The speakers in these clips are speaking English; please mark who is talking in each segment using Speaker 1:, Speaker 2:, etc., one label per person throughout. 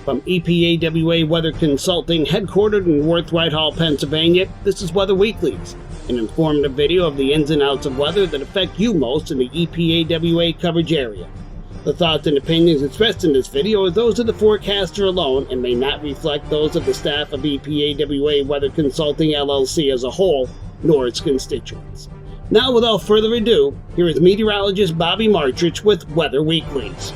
Speaker 1: From EPAWA Weather Consulting, headquartered in Worth Whitehall, Pennsylvania, this is Weather Weeklies, an informative video of the ins and outs of weather that affect you most in the EPAWA coverage area. The thoughts and opinions expressed in this video are those of the forecaster alone and may not reflect those of the staff of EPAWA Weather Consulting LLC as a whole, nor its constituents. Now, without further ado, here is meteorologist Bobby Martrich with Weather Weeklies.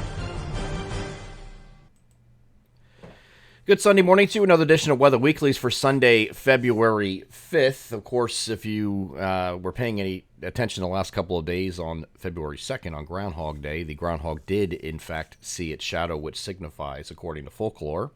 Speaker 2: Good Sunday morning to another edition of Weather Weeklies for Sunday, February 5th. Of course, if you were paying any attention the last couple of days on February 2nd on Groundhog Day, the groundhog did, in fact, see its shadow, which signifies, according to folklore,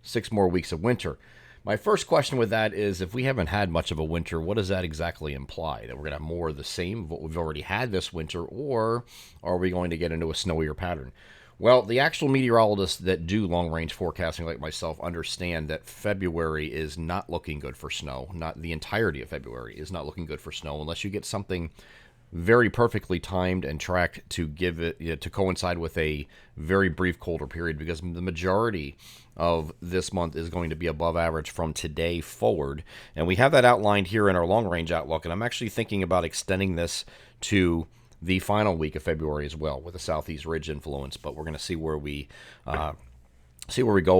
Speaker 2: 6 more weeks of winter. My first question with that is, if we haven't had much of a winter, what does that exactly imply? That we're going to have more of the same of what we've already had this winter, or are we going to get into a snowier pattern? Well, the actual meteorologists that do long-range forecasting like myself understand that February is not looking good for snow. Not the entirety of February is not looking good for snow unless you get something very perfectly timed and tracked to give it to coincide with a very brief colder period, because the majority of this month is going to be above average from today forward. And we have that outlined here in our long-range outlook, and I'm actually thinking about extending this to the final week of February as well, with a southeast ridge influence. But we're going to see where we go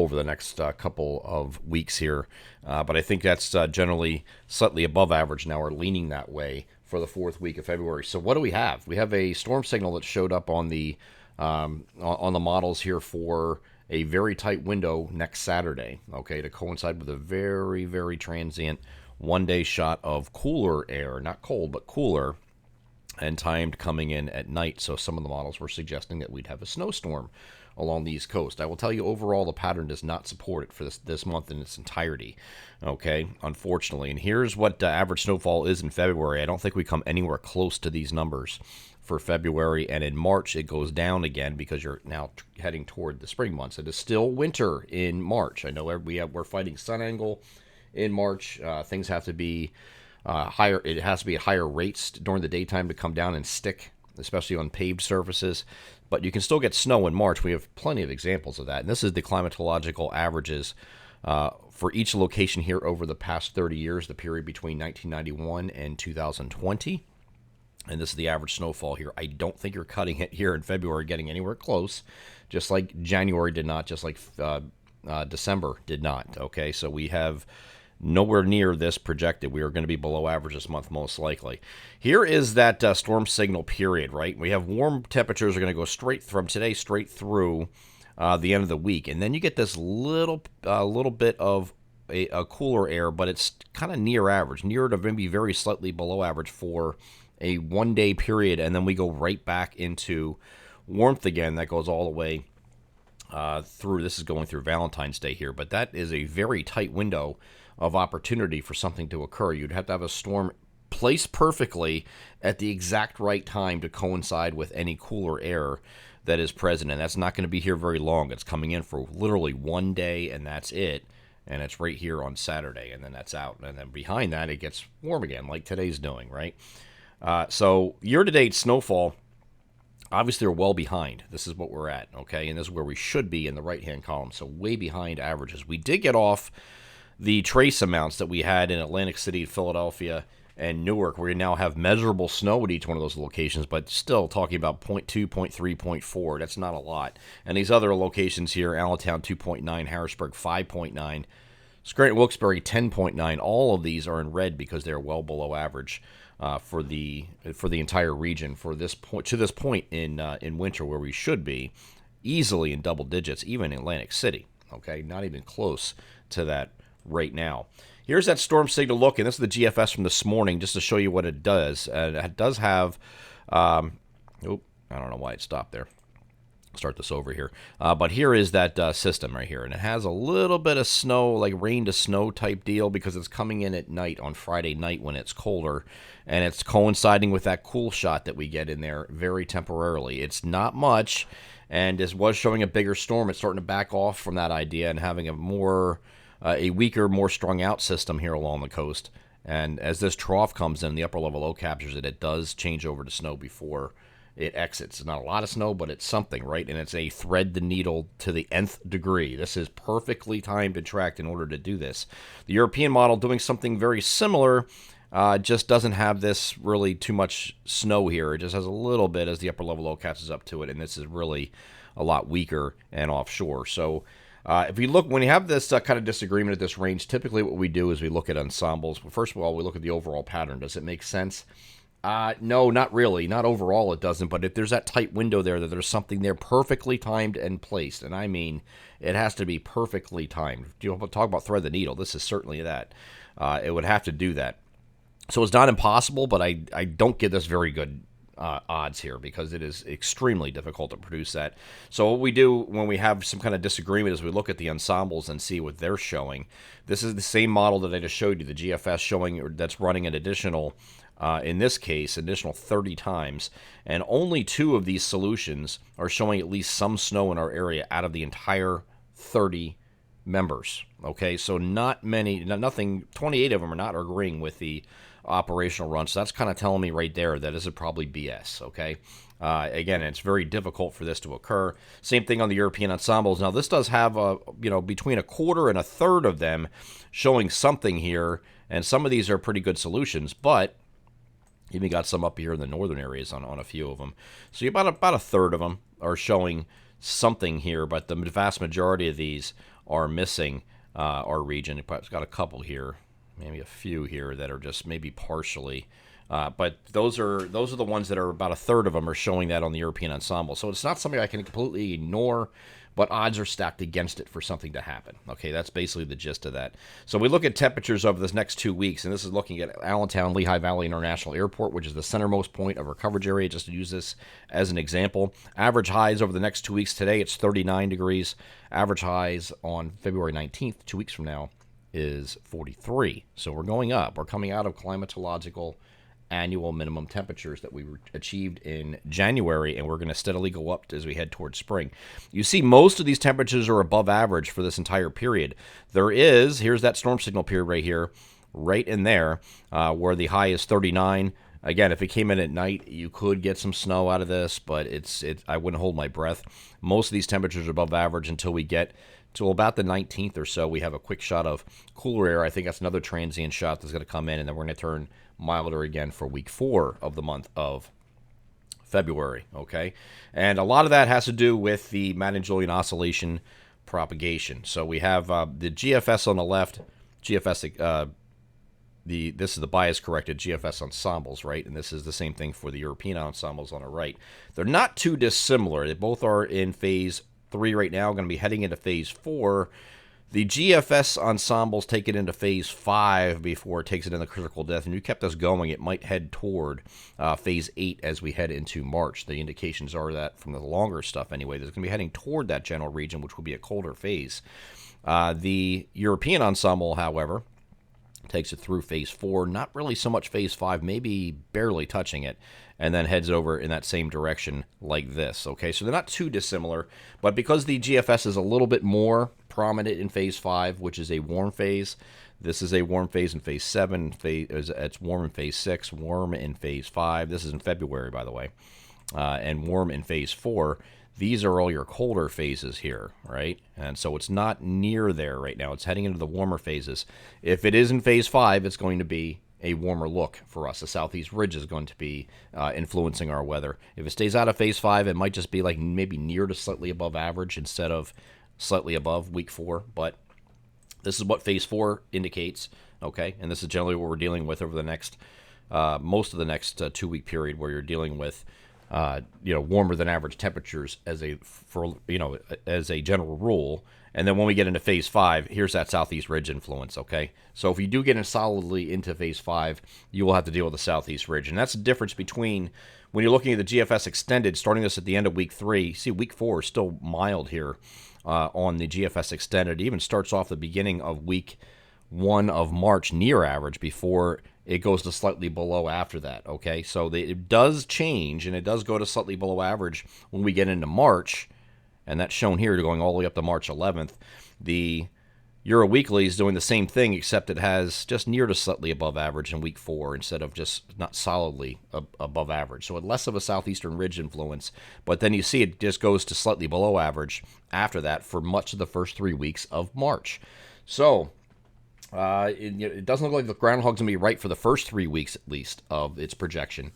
Speaker 2: over the next couple of weeks here. But I think that's generally slightly above average now, or leaning that way for the 4th week of February. So what do we have? We have a storm signal that showed up on the models here for a very tight window next Saturday, okay, to coincide with a very, very transient one-day shot of cooler air, not cold, but cooler, and timed coming in at night. So some of the models were suggesting that we'd have a snowstorm along the East Coast. I will tell you, overall, the pattern does not support it for this month in its entirety, okay, unfortunately. And here's what average snowfall is in February. I don't think we come anywhere close to these numbers for February, and in March it goes down again because you're now heading toward the spring months. It is still winter in March. I know we're fighting sun angle in March. Things have to be higher. It has to be at higher rates during the daytime to come down and stick, especially on paved surfaces. But you can still get snow in March. We have plenty of examples of that. And this is the climatological averages for each location here over the past 30 years, the period between 1991 and 2020. And this is the average snowfall here. I don't think you're cutting it here in February, getting anywhere close, just like January did not, just like December did not. Okay, so we have nowhere near this projected. We are going to be below average this month, most likely. Here is that storm signal period, right? We have warm temperatures are going to go straight from today straight through the end of the week. And then you get this little bit of a cooler air, but it's kind of near average, near to maybe very slightly below average for a one-day period. And then we go right back into warmth again. That goes all the way through. This is going through Valentine's Day here, but that is a very tight window of opportunity for something to occur. You'd have to have a storm placed perfectly at the exact right time to coincide with any cooler air that is present, and that's not going to be here very long. It's coming in for literally one day, and that's it, and it's right here on Saturday, and then that's out, and then behind that it gets warm again, like today's doing, right? So year-to-date snowfall, obviously we're well behind. This is what we're at, okay, and this is where we should be in the right-hand column, so way behind averages. We did get off the trace amounts that we had in Atlantic City, Philadelphia, and Newark, where we now have measurable snow at each one of those locations, but still talking about 0.2, 0.3, 0.4. That's not a lot. And these other locations here, Allentown 2.9, Harrisburg 5.9, Scranton, Wilkes-Barre 10.9. All of these are in red because they're well below average for the entire region for this point to this point in winter, where we should be easily in double digits, even in Atlantic City. Okay, not even close to that right now. Here's that storm signal look, and this is the GFS from this morning, just to show you what it does. It does have, I don't know why it stopped there. Start this over here. But here is that system right here, and it has a little bit of snow, like rain to snow type deal, because it's coming in at night on Friday night when it's colder, and it's coinciding with that cool shot that we get in there very temporarily. It's not much, and this was showing a bigger storm. It's starting to back off from that idea and having a weaker, more strung out system here along the coast. And as this trough comes in, the upper level low captures it, it does change over to snow before it exits. It's not a lot of snow, but it's something, right? And it's a thread the needle to the nth degree. This is perfectly timed and tracked in order to do this. The European model doing something very similar, just doesn't have this really too much snow here. It just has a little bit as the upper level low catches up to it, and this is really a lot weaker and offshore. So if you look, when you have this kind of disagreement at this range, typically what we do is we look at ensembles. First of all, we look at the overall pattern. Does it make sense? No, not really. Not overall, it doesn't. But if there's that tight window there, that there's something there perfectly timed and placed, and I mean, it has to be perfectly timed. You talk about thread the needle. This is certainly that. It would have to do that. So it's not impossible, but I don't give this very good odds here because it is extremely difficult to produce that. So what we do when we have some kind of disagreement is we look at the ensembles and see what they're showing. This is the same model that I just showed you, the GFS showing that's running an additional, in this case, additional 30 times. And only 2 of these solutions are showing at least some snow in our area out of the entire 30 members. Okay, so not many, nothing, 28 of them are not agreeing with the operational run. So that's kind of telling me right there that this is probably BS. Okay, again, it's very difficult for this to occur. Same thing on the European ensembles. Now this does have between a quarter and a third of them showing something here, and some of these are pretty good solutions, but even got some up here in the northern areas on a few of them. So about a third of them are showing something here, but the vast majority of these are missing our region. It's got a couple here, maybe a few here that are just maybe partially. But those are the ones that are about a third of them are showing that on the European ensemble. So it's not something I can completely ignore, but odds are stacked against it for something to happen. Okay, that's basically the gist of that. So we look at temperatures over this next 2 weeks, and this is looking at Allentown, Lehigh Valley International Airport, which is the centermost point of our coverage area, just to use this as an example. Average highs over the next 2 weeks. Today it's 39 degrees. Average highs on February 19th, 2 weeks from now, is 43. So we're going up. We're coming out of climatological annual minimum temperatures that we achieved in January, and we're going to steadily go up as we head towards spring. You see most of these temperatures are above average for this entire period. Here's that storm signal period right here, right in there, where the high is 39. Again, if it came in at night, you could get some snow out of this, but I wouldn't hold my breath. Most of these temperatures are above average until we get to about the 19th or so. We have a quick shot of cooler air. I think that's another transient shot that's going to come in, and then we're going to turn milder again for week 4 of the month of February, okay? And a lot of that has to do with the Madden-Julian oscillation propagation. So we have the GFS on the left, GFS, this is the bias-corrected GFS ensembles, right? And this is the same thing for the European ensembles on the right. They're not too dissimilar. They both are in phase 3 right now, going to be heading into phase 4. The GFS ensembles take it into phase 5 before it takes it into critical death. And you kept us going, it might head toward phase 8 as we head into March. The indications are that from the longer stuff anyway, there's going to be heading toward that general region, which will be a colder phase. The European ensemble, however, takes it through phase 4, not really so much phase 5, maybe barely touching it, and then heads over in that same direction like this. Okay, so they're not too dissimilar, but because the GFS is a little bit more prominent in phase 5, which is a warm phase, this is a warm phase in phase 7, it's warm in phase 6, warm in phase 5, this is in February, by the way, and warm in phase 4. These are all your colder phases here, right? And so it's not near there right now. It's heading into the warmer phases. If it is in phase 5, it's going to be a warmer look for us. The southeast ridge is going to be influencing our weather. If it stays out of phase 5, it might just be like maybe near to slightly above average instead of slightly above week 4. But this is what phase 4 indicates, okay? And this is generally what we're dealing with over the next, most of the next 2-week period, where you're dealing with warmer than average temperatures as a general rule. And then when we get into phase 5, here's that southeast ridge influence, okay? So if you do get in solidly into phase 5, you will have to deal with the southeast ridge. And that's the difference between when you're looking at the GFS extended, starting this at the end of week 3, you see week 4 is still mild here on the GFS extended. It even starts off the beginning of week 1 of March near average before it goes to slightly below after that, okay? So it does change, and it does go to slightly below average when we get into March, and that's shown here going all the way up to March 11th. The Euro Weekly is doing the same thing, except it has just near to slightly above average in week 4 instead of just not solidly above average. So less of a southeastern ridge influence, but then you see it just goes to slightly below average after that for much of the first 3 weeks of March. So it doesn't look like the groundhog's going to be right for the first 3 weeks at least of its projection,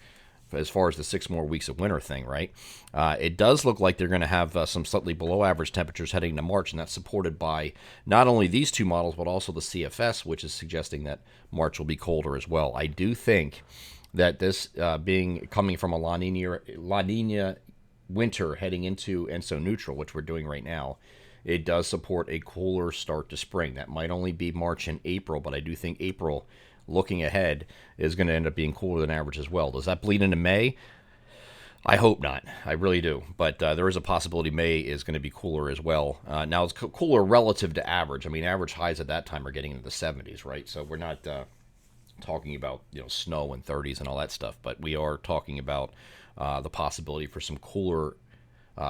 Speaker 2: as far as the 6 more weeks of winter thing, right? It does look like they're going to have some slightly below average temperatures heading into March, and that's supported by not only these 2 models, but also the CFS, which is suggesting that March will be colder as well. I do think that this coming from a La Nina winter heading into ENSO neutral, which we're doing right now, it does support a cooler start to spring. That might only be March and April, but I do think April, looking ahead, is going to end up being cooler than average as well. Does that bleed into May? I hope not. I really do. But there is a possibility May is going to be cooler as well. Now, it's cooler relative to average. I mean, average highs at that time are getting into the 70s, right? So we're not talking about snow and 30s and all that stuff, but we are talking about the possibility for some cooler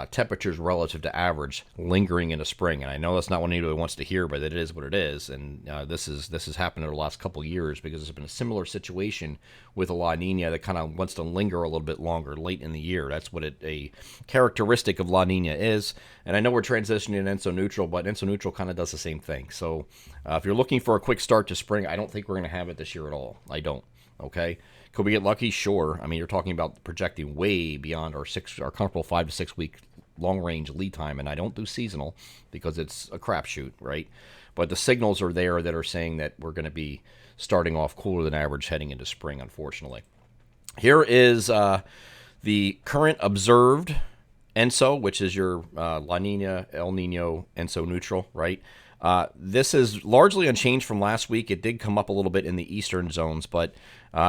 Speaker 2: temperatures relative to average lingering into spring. And I know that's not what anybody wants to hear, but it is what it is. And this has happened over the last couple of years because there's been a similar situation with a La Nina that kind of wants to linger a little bit longer late in the year. That's what a characteristic of La Nina is. And I know we're transitioning to ENSO neutral, but ENSO neutral kind of does the same thing. So if you're looking for a quick start to spring, I don't think we're going to have it this year at all. I don't. Okay. Could we get lucky? Sure. I mean, you're talking about projecting way beyond our comfortable 5 to 6 week long range lead time, and I don't do seasonal because it's a crapshoot, right? But the signals are there that are saying that we're going to be starting off cooler than average heading into spring, unfortunately. Here is the current observed ENSO, which is your La Nina, El Nino, ENSO neutral, right? This is largely unchanged from last week. It did come up a little bit in the eastern zones, but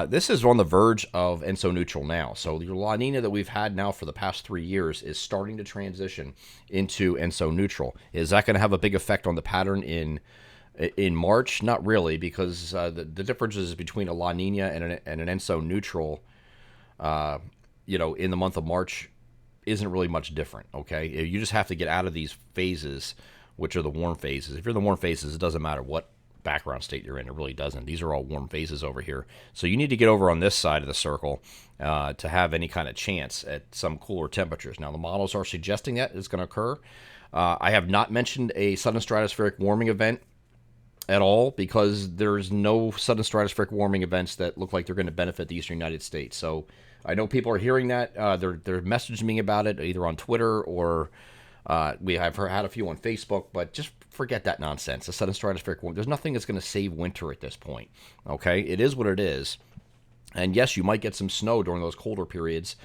Speaker 2: this is on the verge of ENSO neutral now. So your La Nina that we've had now for the past 3 years is starting to transition into ENSO neutral. Is that going to have a big effect on the pattern in March? Not really, because the differences between a La Nina and an ENSO neutral, in the month of March isn't really much different, okay? You just have to get out of these phases, which are the warm phases. If you're in the warm phases, it doesn't matter what background state you're in. It really doesn't. These are all warm phases over here. So you need to get over on this side of the circle to have any kind of chance at some cooler temperatures. Now, the models are suggesting that it's going to occur. I have not mentioned a sudden stratospheric warming event at all because there's no sudden stratospheric warming events that look like they're going to benefit the eastern United States. So I know people are hearing that. They're messaging me about it either on Twitter or we have had a few on Facebook, but just forget that nonsense. A sudden stratospheric warming. There's nothing that's going to save winter at this point. Okay, it is what it is. And yes, you might get some snow during those colder periods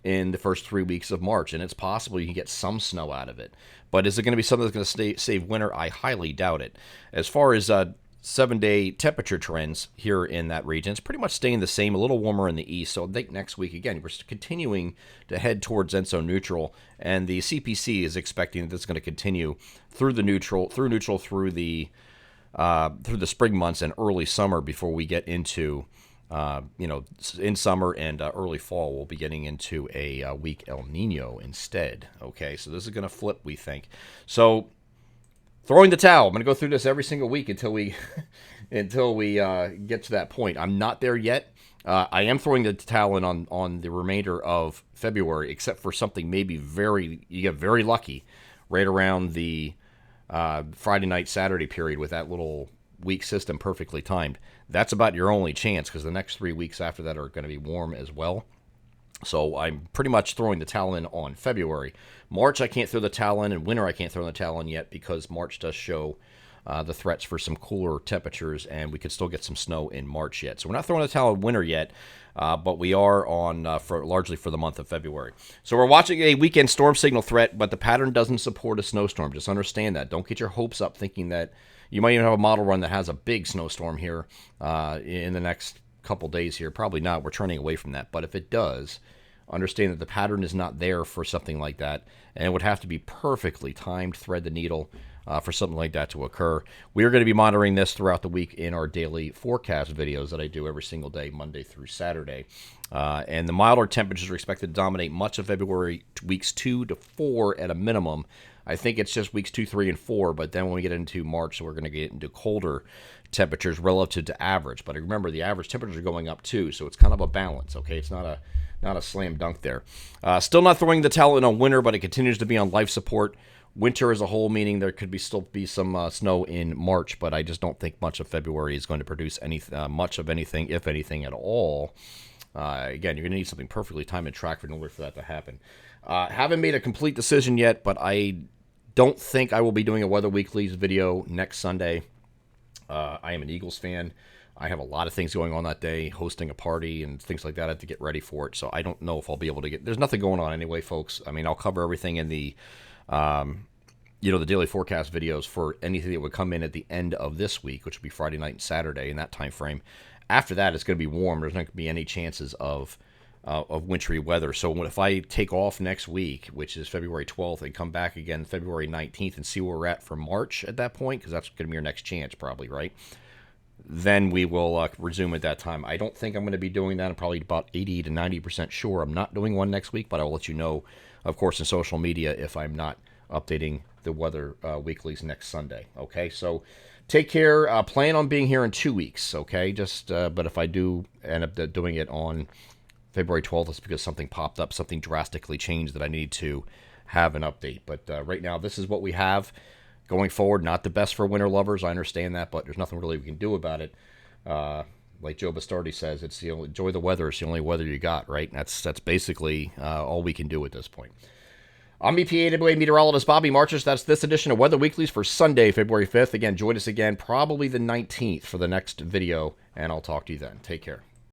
Speaker 2: in the first 3 weeks of March, and it's possible you can get some snow out of it. But is it going to be something that's going to save winter? I highly doubt it. As far as 7-day temperature trends here in that region, it's pretty much staying the same, a little warmer in the east. So I think next week, again, we're continuing to head towards ENSO neutral, and the CPC is expecting that it's going to continue through the neutral through the spring months and early summer before we get into in summer and early fall. We'll be getting into a weak El Nino instead. Okay, so this is going to flip, we think. So throwing the towel. I'm going to go through this every single week until we get to that point. I'm not there yet. I am throwing the towel in on the remainder of February, except for something maybe you get very lucky right around the Friday night, Saturday period with that little week system perfectly timed. That's about your only chance because the next 3 weeks after that are going to be warm as well. So I'm pretty much throwing the towel in on February. March, I can't throw the towel in, and winter, I can't throw the towel in yet because March does show the threats for some cooler temperatures, and we could still get some snow in March yet. So we're not throwing the towel in winter yet, but we are on largely for the month of February. So we're watching a weekend storm signal threat, but the pattern doesn't support a snowstorm. Just understand that. Don't get your hopes up thinking that you might even have a model run that has a big snowstorm here in the next couple days here. Probably not. We're turning away from that. But if it does, understand that the pattern is not there for something like that, and it would have to be perfectly timed, thread the needle, for something like that to occur. We are going to be monitoring this throughout the week in our daily forecast videos that I do every single day, Monday through Saturday. And the milder temperatures are expected to dominate much of February, weeks 2 to 4 at a minimum, I think it's just weeks 2, 3, and 4, but then when we get into March, we're going to get into colder temperatures relative to average. But remember, the average temperatures are going up too, so it's kind of a balance, okay? It's not a slam dunk there. Still not throwing the towel in on winter, but it continues to be on life support. Winter as a whole, meaning there could still be some snow in March, but I just don't think much of February is going to produce much of anything, if anything at all. Again, you're going to need something perfectly timed and tracked in order for that to happen. Haven't made a complete decision yet, but I don't think I will be doing a Weather Weeklies video next Sunday. I am an Eagles fan. I have a lot of things going on that day, hosting a party and things like that. I have to get ready for it, so I don't know if I'll be able to get... There's nothing going on anyway, folks. I mean, I'll cover everything in the... the daily forecast videos for anything that would come in at the end of this week, which would be Friday night and Saturday in that time frame. After that, it's going to be warm. There's not going to be any chances of wintry weather. So if I take off next week, which is February 12th, and come back again February 19th and see where we're at for March at that point, because that's going to be your next chance probably, right? Then we will resume at that time. I don't think I'm going to be doing that. I'm probably about 80 to 90% sure I'm not doing one next week, but I will let you know, of course, in social media if I'm not updating the weather weeklies next Sunday. Okay, so take care. Plan on being here in 2 weeks. Okay, but if I do end up doing it on February 12th, it's because something popped up, something drastically changed that I need to have an update. But right now, this is what we have going forward. Not the best for winter lovers, I understand that, but there's nothing really we can do about it. Like Joe Bastardi says, enjoy the weather. It's the only weather you got, right? That's basically all we can do at this point. I'm EPAWA meteorologist Bobby Marchus. That's this edition of Weather Weeklies for Sunday, February 5th. Again, join us again probably the 19th for the next video, and I'll talk to you then. Take care.